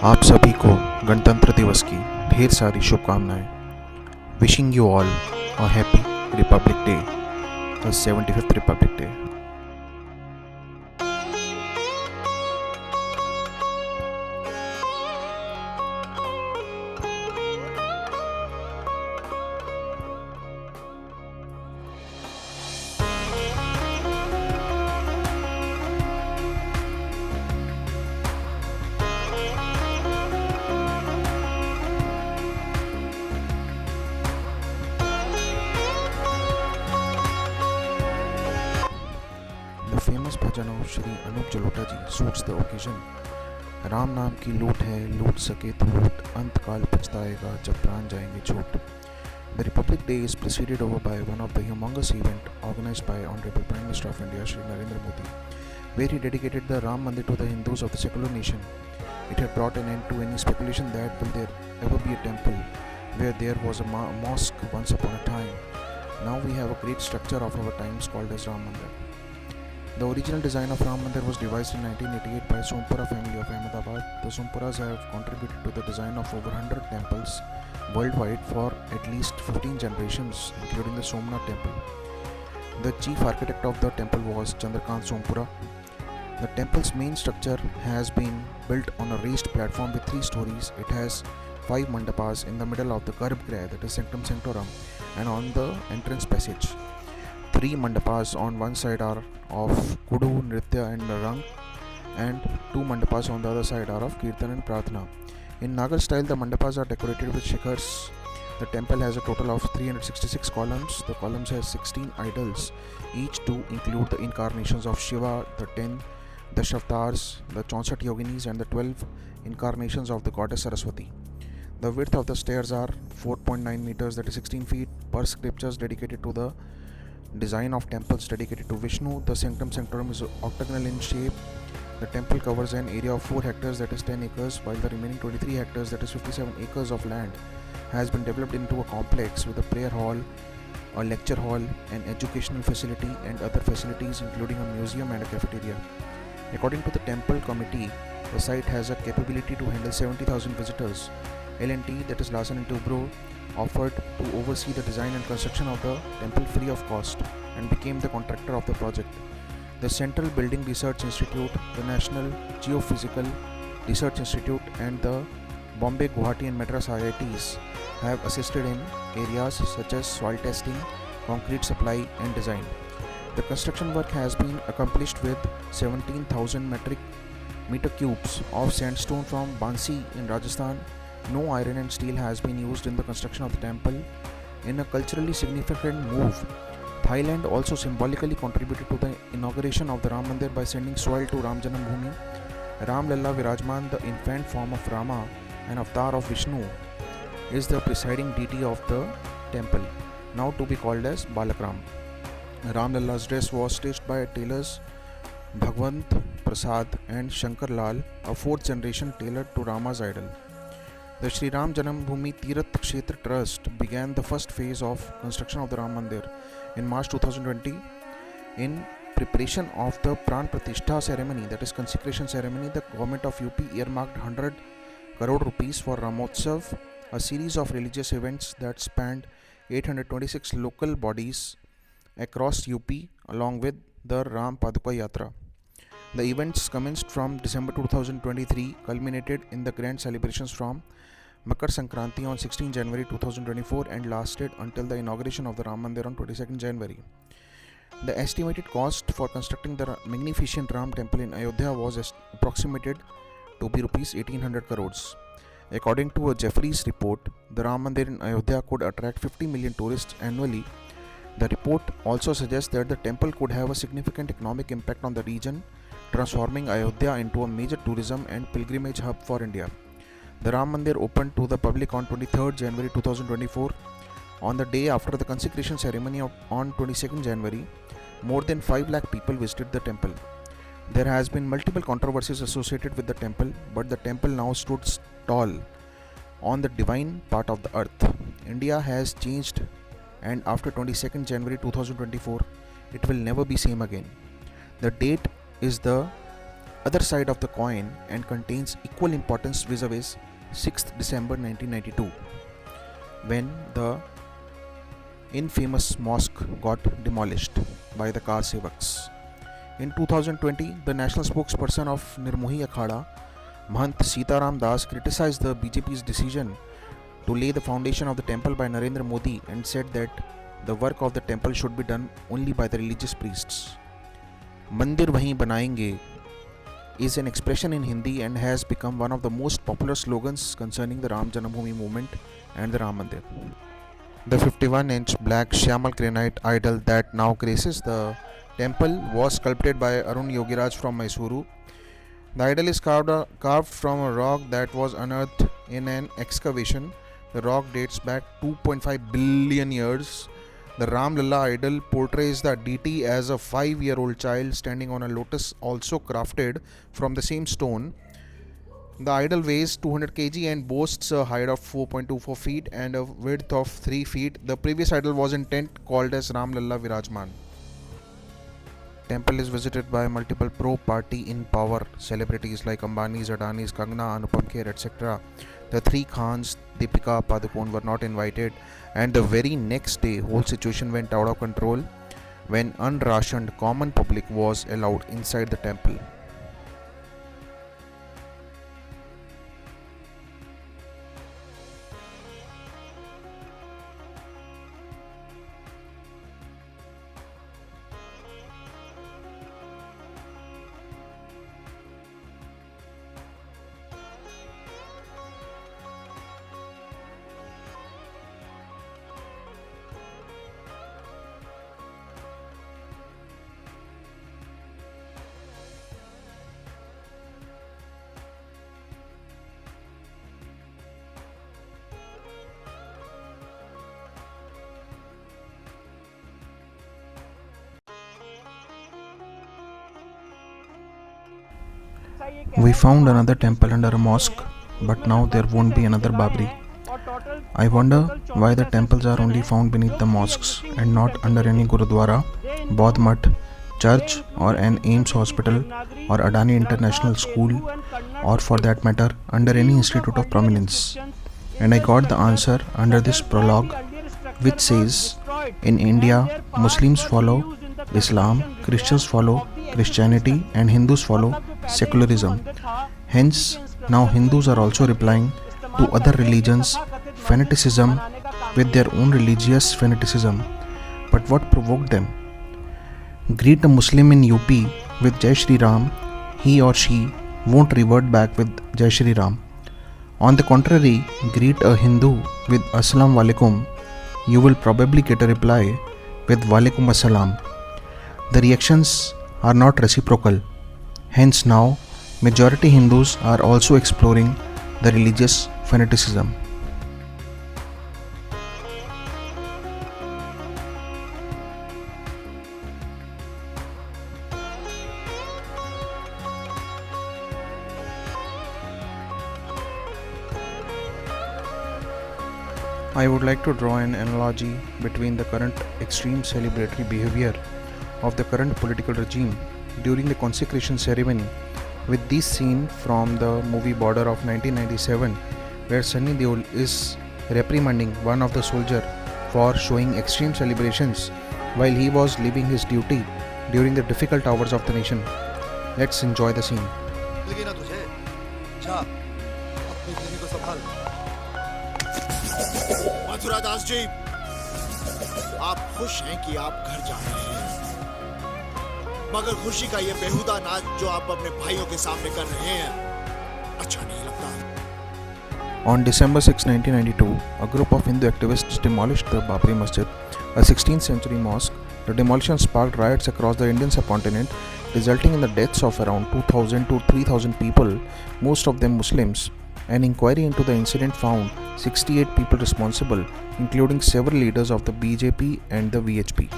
आप सभी को गणतंत्र दिवस की ढेर सारी शुभकामनाएं। Wishing you all a happy Republic Day, the 75th Republic Day. The famous bhajan of Shri Anup Jalota ji suits the occasion। Ram नाम की लूट है, लूट सके तो लूट, अंत काल पछताएगा जब प्राण जाएंगे छूट। The Republic Day is preceded over by one of the humongous event organized by Honorable Prime Minister of India, Shri Narendra Modi, where he dedicated the Ram Mandir to the Hindus of the secular nation. It had brought an end to any speculation that will there ever be a temple where there was a mosque once upon a time. Now we have a great structure of our times called as Ram Mandir. The original design of Ram Mandir was devised in 1988 by Sompura family of Ahmedabad. The Sompuras have contributed to the design of over 100 temples worldwide for at least 15 generations, including the Somnath temple. The chief architect of the temple was Chandrakant Sompura. The temple's main structure has been built on a raised platform with 3 stories. It has 5 mandapas in the middle of the Garbhagriha, that is Sanctum Sanctorum, and on the entrance passage. 3 mandapas on one side are of Kudu, Nritya and Rang, and 2 mandapas on the other side are of Kirtan and Prarthana. In Nagar style, the mandapas are decorated with shikhars. The temple has a total of 366 columns. The columns have 16 idols, each to include the incarnations of Shiva, the 10 Dashavatars, the 64 yoginis and the 12 incarnations of the goddess Saraswati. The width of the stairs are 4.9 meters, that is 16 feet, per scriptures dedicated to the design of temples dedicated to Vishnu. The Sanctum Sanctorum is octagonal in shape. The temple covers an area of 4 hectares, that is 10 acres, while the remaining 23 hectares, that is 57 acres of land, has been developed into a complex with a prayer hall, a lecture hall, an educational facility and other facilities including a museum and a cafeteria. According to the temple committee, the site has a capability to handle 70,000 visitors. L&T, that is Larsen & Toubro, offered to oversee the design and construction of the temple free of cost and became the contractor of the project. The Central Building Research Institute, the National Geophysical Research Institute and the Bombay, Guwahati and Madras IITs have assisted in areas such as soil testing, concrete supply and design. The construction work has been accomplished with 17,000 metric meter cubes of sandstone from Bansi in Rajasthan. No iron and steel has been used in the construction of the temple. In a culturally significant move, Thailand also symbolically contributed to the inauguration of the Ram Mandir by sending soil to Ram Janambhoomi. Ram Lalla Virajman, the infant form of Rama and avatar of Vishnu, is the presiding deity of the temple, now to be called as Balakram. Ram Lalla's dress was stitched by tailors Bhagwant Prasad and Shankar Lal, a 4th generation tailor to Rama's idol. The Shri Ram Janambhoomi Teerth Kshetra Trust began the first phase of construction of the Ram Mandir in March 2020. In preparation of the Pran Pratishtha ceremony, that is consecration ceremony, the government of UP earmarked 100 crore rupees for Ramotsav, a series of religious events that spanned 826 local bodies across UP along with the Ram Paduka Yatra. The events commenced from December 2023, culminated in the grand celebrations from Makar Sankranti on 16 January 2024 and lasted until the inauguration of the Ram Mandir on 22nd January. The estimated cost for constructing the magnificent Ram temple in Ayodhya was approximated to be rupees 1800 crores. According to a Jeffries report, the Ram Mandir in Ayodhya could attract 50 million tourists annually. The report also suggests that the temple could have a significant economic impact on the region, transforming Ayodhya into a major tourism and pilgrimage hub for India. The Ram Mandir opened to the public on 23rd January 2024. On the day after the consecration ceremony on 22nd January, more than 5 lakh people visited the temple. There has been multiple controversies associated with the temple, but the temple now stood tall on the divine part of the earth. India has changed, and after 22nd January 2024, it will never be same again. The date is the other side of the coin and contains equal importance vis-a-vis 6th December 1992, when the infamous mosque got demolished by the Kar Sevaks. In 2020, the national spokesperson of Nirmohi Akhada, Mahant Sitaram Das, criticized the BJP's decision to lay the foundation of the temple by Narendra Modi and said that the work of the temple should be done only by the religious priests. Mandir Wahin Banayenge is an expression in Hindi and has become one of the most popular slogans concerning the Ram Janambhoomi movement and the Ram Mandir. The 51-inch black Shyamal granite idol that now graces the temple was sculpted by Arun Yogiraj from Mysuru. The idol is carved from a rock that was unearthed in an excavation. The rock dates back 2.5 billion years. The Ram Lalla idol portrays the deity as a 5-year-old child standing on a lotus, also crafted from the same stone. The idol weighs 200 kg and boasts a height of 4.24 feet and a width of 3 feet. The previous idol was in tent called as Ram Lalla Virajman. Temple is visited by multiple pro-party in power celebrities like Ambani's, Adani's, Kangana, Anupam Kher, etc. The three Khans, Deepika, Padukone were not invited, and the very next day whole situation went out of control when unrationed common public was allowed inside the temple. We found another temple under a mosque, but now there won't be another Babri. I wonder why the temples are only found beneath the mosques and not under any Gurudwara, Bodh Math, church or an AIMS hospital or Adani International School, or for that matter under any institute of prominence. And I got the answer under this prologue, which says, in India, Muslims follow Islam, Christians follow Christianity and Hindus follow secularism. Hence, now Hindus are also replying to other religions' fanaticism with their own religious fanaticism. But what provoked them? Greet a Muslim in UP with Jai Shri Ram, he or she won't revert back with Jai Shri Ram. On the contrary, greet a Hindu with Assalamu Alaikum, you will probably get a reply with Walaikum Assalam. The reactions are not reciprocal. Hence now, majority Hindus are also exploring the religious fanaticism. I would like to draw an analogy between the current extreme celebratory behavior of the current political regime during the consecration ceremony with this scene from the movie Border of 1997, where Sunny Deol is reprimanding one of the soldiers for showing extreme celebrations while he was leaving his duty during the difficult hours of the nation. Let's enjoy the scene. Mathura Das ji, आप खुश हैं कि आप घर जा रहे हैं, मगर खुशी का ये बेहुदा नाच जो आप अपने भाइयों के सामने कर रहे हैं, अच्छा नहीं लगता। On December 6, 1992, a group of Hindu activists demolished the Babri Masjid, a 16th century mosque. The demolition sparked riots across the Indian subcontinent, resulting in the deaths of around 2,000 to 3,000 people, most of them Muslims. An inquiry into the incident found 68 people responsible, including several leaders of the BJP and the VHP.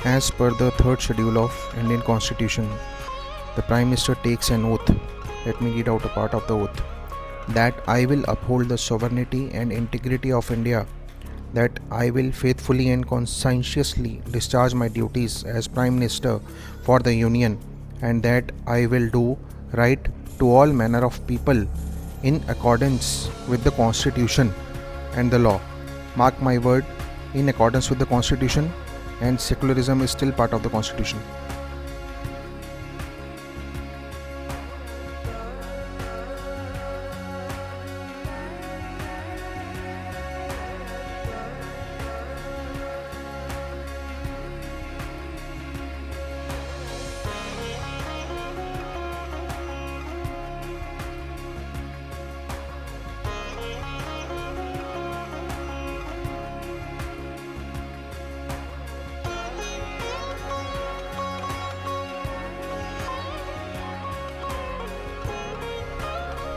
As per the third schedule of Indian Constitution, the Prime Minister takes an oath. Let me read out a part of the oath. That I will uphold the sovereignty and integrity of India, that I will faithfully and conscientiously discharge my duties as Prime Minister for the Union, and that I will do right to all manner of people in accordance with the Constitution and the law. Mark my word, in accordance with the Constitution, and secularism is still part of the Constitution.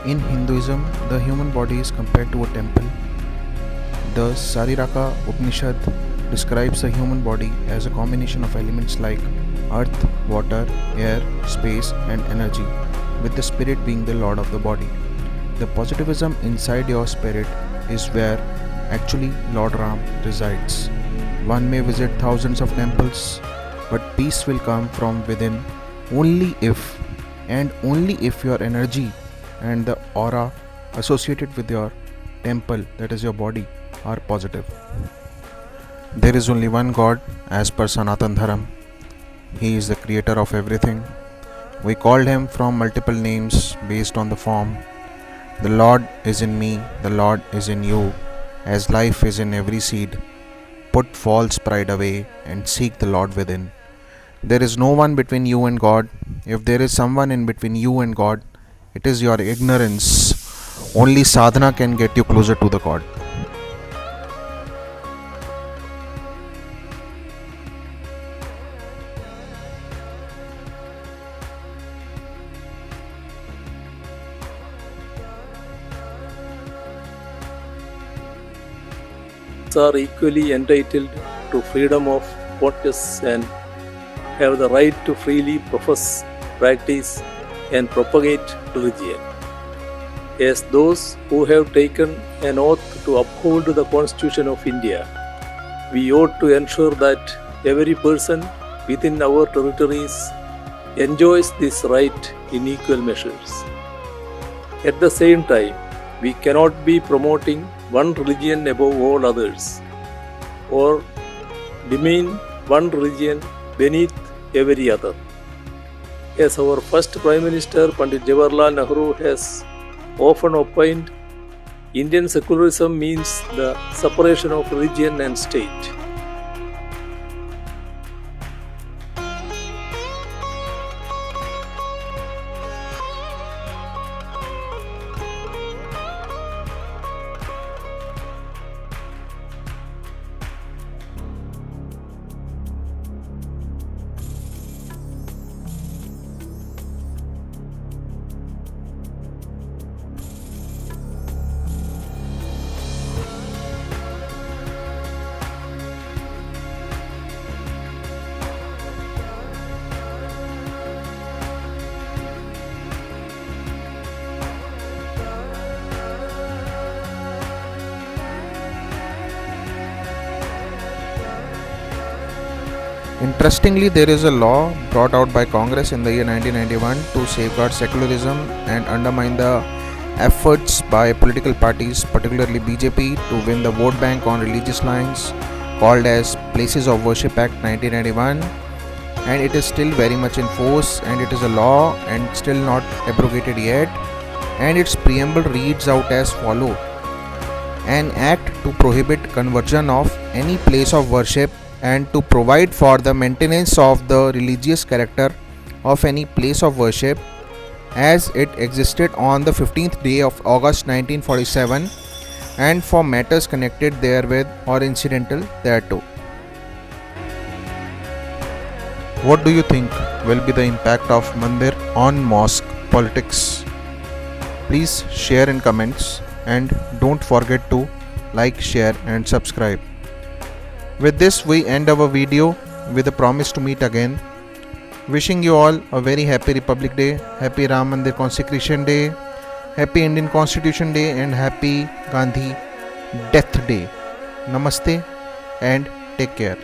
In Hinduism, the human body is compared to a temple. The Sariraka Upanishad describes the human body as a combination of elements like earth, water, air, space, and energy, with the spirit being the lord of the body. The positivism inside your spirit is where actually Lord Ram resides. One may visit thousands of temples, but peace will come from within only if your energy and the aura associated with your temple, that is your body, are positive. There is only one God as per Sanatan Dharam. He is the creator of everything. We called him from multiple names based on the form. The Lord is in me, the Lord is in you, as life is in every seed. Put false pride away and seek the Lord within. There is no one between you and God. If there is someone in between you and God, it is your ignorance. Only sadhana can get you closer to the God. Are equally entitled to freedom of practice and have the right to freely profess, practice, and propagate religion. As those who have taken an oath to uphold the Constitution of India, we ought to ensure that every person within our territories enjoys this right in equal measures. At the same time, we cannot be promoting one religion above all others or demean one religion beneath every other. As our first Prime Minister Pandit Jawaharlal Nehru has often opined, Indian secularism means the separation of religion and state. Interestingly, there is a law brought out by Congress in the year 1991 to safeguard secularism and undermine the efforts by political parties, particularly BJP, to win the vote bank on religious lines, called as Places of Worship Act 1991, and it is still very much in force, and it is a law and still not abrogated yet, and its preamble reads out as follow: an act to prohibit conversion of any place of worship and to provide for the maintenance of the religious character of any place of worship as it existed on the 15th day of August 1947 and for matters connected therewith or incidental thereto. What do you think will be the impact of Mandir on mosque politics? Please share in comments and don't forget to like, share and subscribe. With this, we end our video with a promise to meet again. Wishing you all a very happy Republic Day, happy Ram Mandir Consecration Day, happy Indian Constitution Day and happy Gandhi Death Day. Namaste and take care.